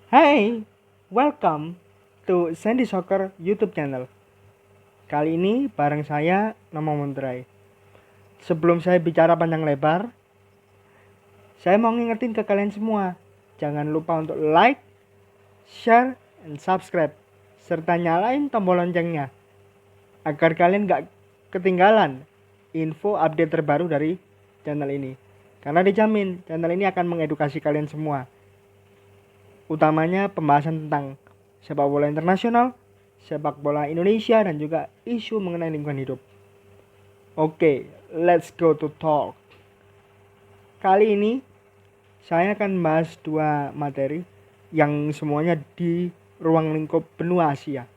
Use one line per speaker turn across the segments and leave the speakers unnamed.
Hai, welcome to Sandy Soccer YouTube channel. Kali ini bareng saya Nomo Montrai. Sebelum saya bicara panjang lebar, saya mau ngingetin ke kalian semua, jangan lupa untuk like, share, and subscribe, serta nyalain tombol loncengnya agar kalian gak ketinggalan info update terbaru dari channel ini. Karena dijamin channel ini akan mengedukasi kalian semua, utamanya pembahasan tentang sepak bola internasional, sepak bola Indonesia, dan juga isu mengenai lingkungan hidup. Oke, let's go to talk. Kali ini saya akan bahas dua materi yang semuanya di ruang lingkup benua Asia.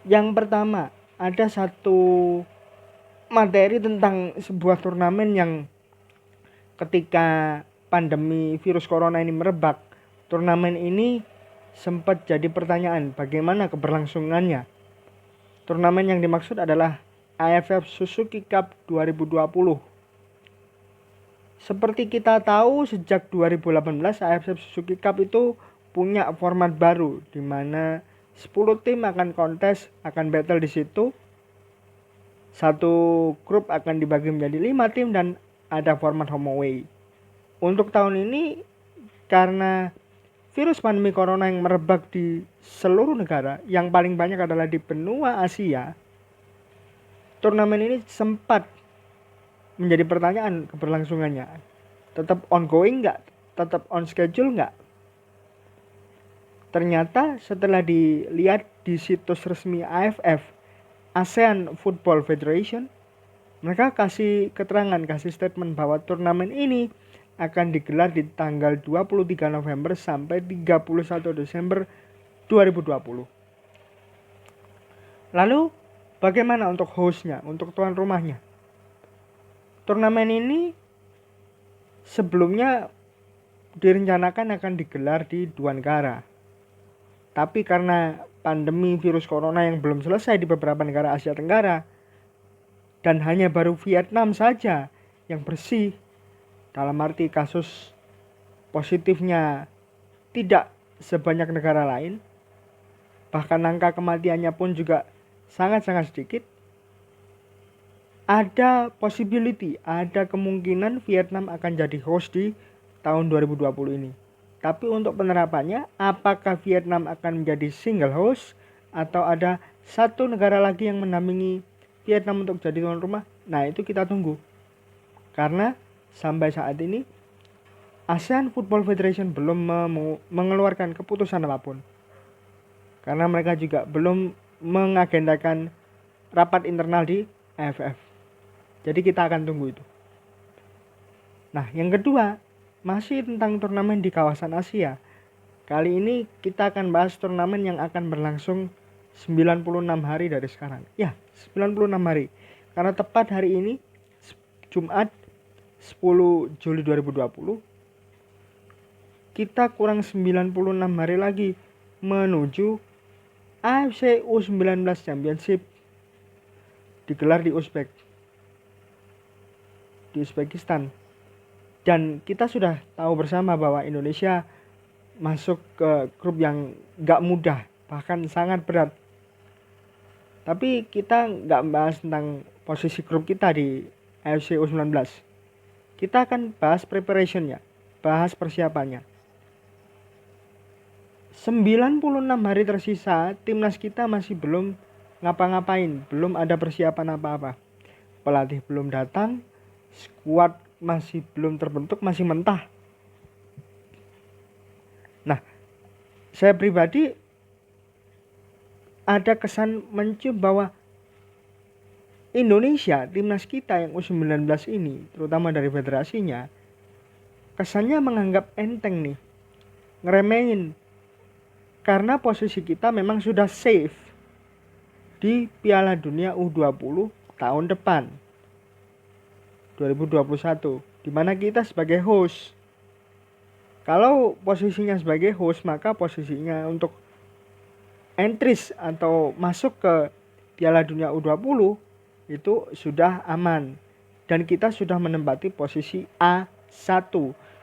Yang pertama, ada satu materi tentang sebuah turnamen yang ketika pandemi virus corona ini merebak, turnamen ini sempat jadi pertanyaan bagaimana keberlangsungannya. Turnamen yang dimaksud adalah AFF Suzuki Cup 2020. Seperti kita tahu, sejak 2018 AFF Suzuki Cup itu punya format baru di mana 10 tim akan kontes, akan battle di situ. Satu grup akan dibagi menjadi 5 tim dan ada format home away. Untuk tahun ini, karena virus pandemi corona yang merebak di seluruh negara, yang paling banyak adalah di benua Asia, turnamen ini sempat menjadi pertanyaan keberlangsungannya. Tetap ongoing nggak? Tetap on schedule nggak? Ternyata setelah dilihat di situs resmi AFF, ASEAN Football Federation, mereka kasih keterangan, kasih statement bahwa turnamen ini akan digelar di tanggal 23 November sampai 31 Desember 2020. Lalu bagaimana untuk hostnya, untuk tuan rumahnya? Turnamen ini sebelumnya direncanakan akan digelar di dua negara. Tapi karena pandemi virus corona yang belum selesai di beberapa negara Asia Tenggara, dan hanya baru Vietnam saja yang bersih, dalam arti kasus positifnya tidak sebanyak negara lain, bahkan angka kematiannya pun juga sangat-sangat sedikit, ada possibility, ada kemungkinan Vietnam akan jadi host di tahun 2020 ini. Tapi untuk penerapannya, apakah Vietnam akan menjadi single host atau ada satu negara lagi yang mendampingi Vietnam untuk jadi tuan rumah? Nah, itu kita tunggu. Karena sampai saat ini ASEAN Football Federation belum mengeluarkan keputusan apapun. Karena mereka juga belum mengagendakan rapat internal di AFF. Jadi kita akan tunggu itu. Nah, yang kedua, masih tentang turnamen di kawasan Asia. Kali ini kita akan bahas turnamen yang akan berlangsung 96 hari dari sekarang. Ya, 96 hari. Karena tepat hari ini, Jumat 10 Juli 2020, kita kurang 96 hari lagi menuju AFC U19 Championship digelar di Uzbekistan. Dan kita sudah tahu bersama bahwa Indonesia masuk ke grup yang gak mudah, bahkan sangat berat. Tapi kita gak bahas tentang posisi grup kita di AFC U19. Kita akan bahas preparationnya, bahas persiapannya. 96 hari tersisa, timnas kita masih belum ngapa-ngapain, belum ada persiapan apa-apa. Pelatih belum datang, skuad masih belum terbentuk, masih mentah. Nah, saya pribadi ada kesan mencium bahwa Indonesia, timnas kita yang U19 ini, terutama dari federasinya, kesannya menganggap enteng nih, ngeremehin. Karena posisi kita memang sudah safe di Piala Dunia U20 tahun depan, 2021, di mana kita sebagai host. Kalau posisinya sebagai host, maka posisinya untuk entries atau masuk ke Piala Dunia U20 itu sudah aman. Dan kita sudah menempati posisi A1,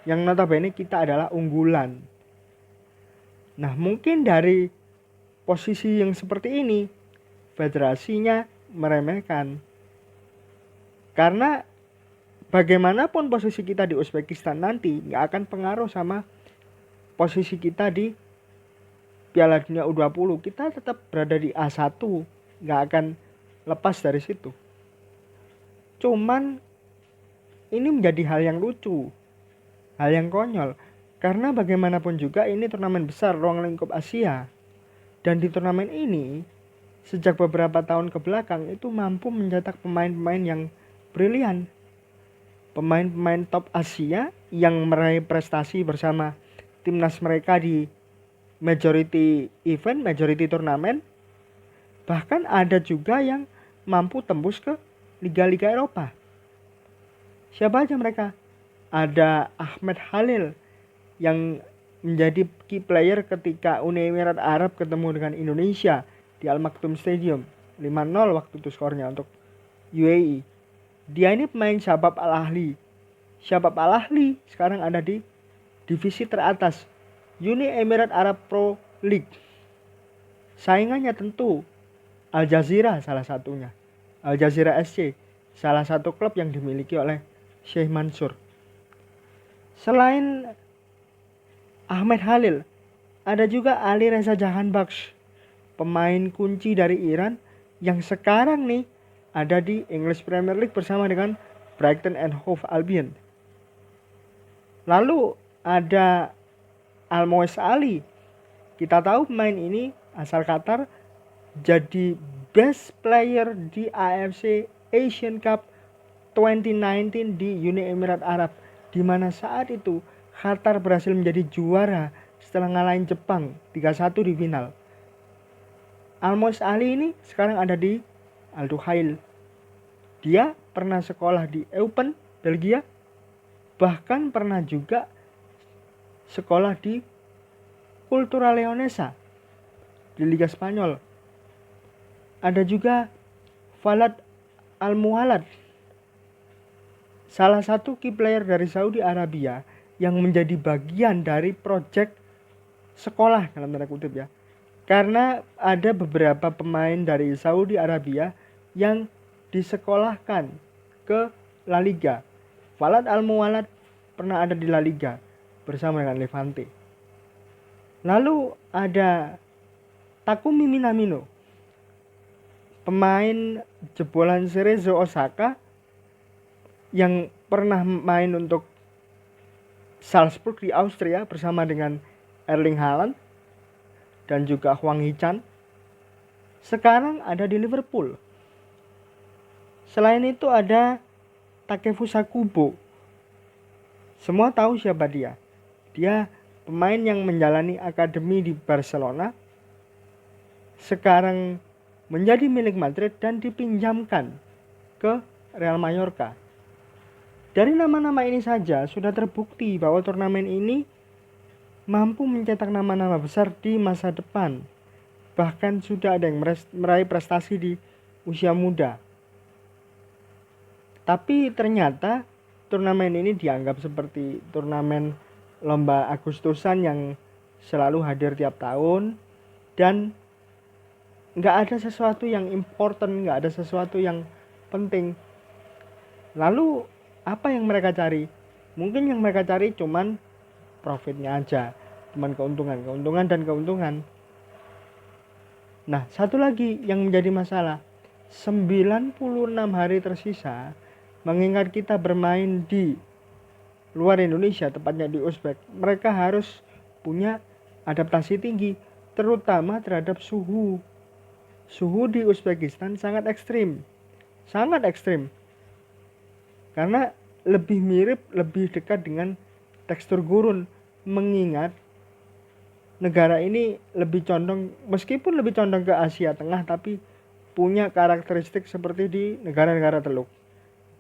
yang notabene kita adalah unggulan. Nah, mungkin dari posisi yang seperti ini, federasinya meremehkan. Karena bagaimanapun posisi kita di Uzbekistan nanti, nggak akan pengaruh sama posisi kita di Piala Dunia U20. Kita tetap berada di A1, nggak akan lepas dari situ. Cuman ini menjadi hal yang lucu, hal yang konyol. Karena bagaimanapun juga ini turnamen besar ruang lingkup Asia. Dan di turnamen ini, sejak beberapa tahun ke belakang itu mampu mencetak pemain-pemain yang brilian. Pemain-pemain top Asia yang meraih prestasi bersama timnas mereka di majority event, majority turnamen. Bahkan ada juga yang mampu tembus ke liga-liga Eropa. Siapa aja mereka? Ada Ahmed Khalil yang menjadi key player ketika Uni Emirat Arab ketemu dengan Indonesia di Al Maktoum Stadium. 5-0 waktu itu skornya untuk UAE. Dia ini pemain Shabab Al Ahli. Shabab Al Ahli sekarang ada di divisi teratas, Uni Emirat Arab Pro League. Saingannya tentu Al Jazeera salah satunya. Al Jazeera SC, salah satu klub yang dimiliki oleh Sheikh Mansur. Selain Ahmed Khalil, ada juga Ali Reza Jahanbakhsh, pemain kunci dari Iran yang sekarang nih ada di English Premier League bersama dengan Brighton and Hove Albion. Lalu ada Almoez Ali. Kita tahu pemain ini asal Qatar, jadi best player di AFC Asian Cup 2019 di Uni Emirat Arab, di mana saat itu Qatar berhasil menjadi juara setelah ngalahin Jepang 3-1 di final. Almoez Ali ini sekarang ada di Al Duhail. Dia pernah sekolah di Eupen, Belgia, bahkan pernah juga sekolah di Cultural Leonesa di Liga Spanyol. Ada juga Falad Al-Mualad, salah satu key player dari Saudi Arabia yang menjadi bagian dari proyek sekolah dalam tanda kutip ya. Karena ada beberapa pemain dari Saudi Arabia yang disekolahkan ke La Liga. Falad Al-Mualad pernah ada di La Liga bersama dengan Levante. Lalu ada Takumi Minamino, pemain jebolan Cerezo Osaka yang pernah main untuk Salzburg di Austria bersama dengan Erling Haaland dan juga Hwang Hee-chan. Sekarang ada di Liverpool. Selain itu ada Takefusa Kubo. Semua tahu siapa dia. Dia pemain yang menjalani akademi di Barcelona, sekarang menjadi milik Madrid dan dipinjamkan ke Real Mallorca. Dari nama-nama ini saja sudah terbukti bahwa turnamen ini mampu mencetak nama-nama besar di masa depan. Bahkan sudah ada yang meraih prestasi di usia muda. Tapi ternyata turnamen ini dianggap seperti turnamen lomba Agustusan yang selalu hadir tiap tahun. Dan gak ada sesuatu yang important, gak ada sesuatu yang penting. Lalu apa yang mereka cari? Mungkin yang mereka cari cuman profitnya aja, cuman keuntungan dan keuntungan. Nah, satu lagi yang menjadi masalah, 96 hari tersisa, mengingat kita bermain di luar Indonesia, tepatnya di Uzbek, mereka harus punya adaptasi tinggi, terutama terhadap suhu. Suhu di Uzbekistan sangat ekstrim. Karena lebih mirip, lebih dekat dengan tekstur gurun, mengingat negara ini lebih condong, meskipun lebih condong ke Asia Tengah, tapi punya karakteristik seperti di negara-negara Teluk.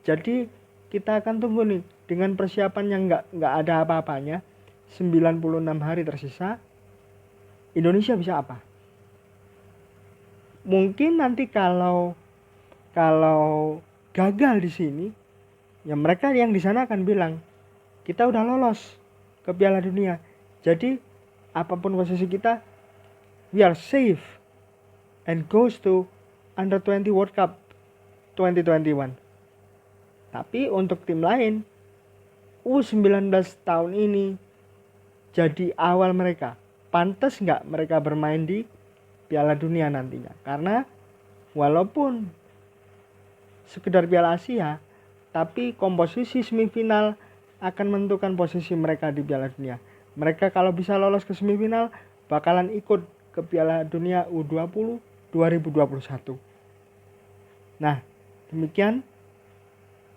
Jadi kita akan tunggu nih, dengan persiapan yang nggak ada apa-apanya, 96 hari tersisa, Indonesia bisa apa? Mungkin nanti kalau gagal di sini, ya mereka yang di sana akan bilang kita udah lolos ke Piala Dunia. Jadi apapun posisi kita, we are safe and goes to Under 20 World Cup 2021. Tapi untuk tim lain, U19 tahun ini jadi awal mereka. Pantas nggak mereka bermain di Piala Dunia nantinya? Karena walaupun sekedar Piala Asia, tapi komposisi semifinal akan menentukan posisi mereka di Piala Dunia. Mereka kalau bisa lolos ke semifinal bakalan ikut ke Piala Dunia U20 2021. Nah, demikian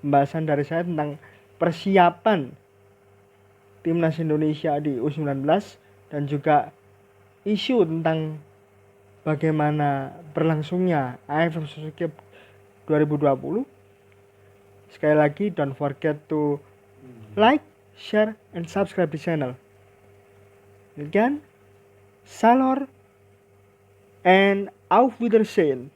pembahasan dari saya tentang persiapan Timnas Indonesia di U19 dan juga isu tentang bagaimana berlangsungnya AFF Suzuki Cup 2020. Sekali lagi, don't forget to like, share, and subscribe di channel. Demikian, Salor and Auf Wiedersehen.